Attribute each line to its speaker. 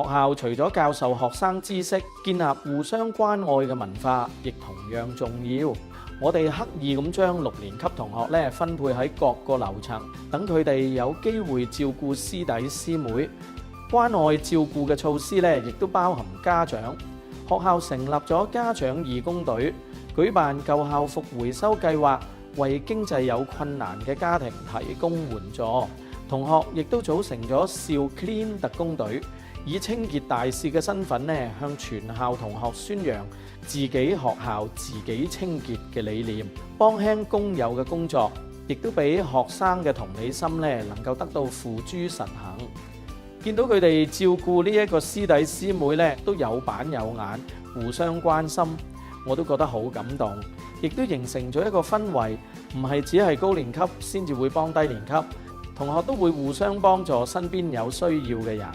Speaker 1: 學校除咗教授學生知識，建立互相關愛嘅文化，亦同樣重要。我哋刻意咁將6年級同學咧分配喺各個樓層，等佢哋有機會照顧師弟師妹。關愛照顧嘅措施咧，亦都包含家長。學校成立咗家長義工隊，舉辦舊校服回收計劃，為經濟有困難嘅家庭提供援助。同學亦都組成咗少 Clean 特工隊，以清潔大使嘅身份咧，向全校同學宣揚自己學校自己清潔嘅理念，幫輕工友嘅工作，亦都俾學生嘅同理心咧，能夠得到付諸實行。見到佢哋照顧呢一個師弟師妹咧，都有板有眼，互相關心，我都覺得好感動，亦都形成咗一個氛圍，唔係只係高年級先至會幫低年級，同學都會互相幫助身邊有需要嘅人。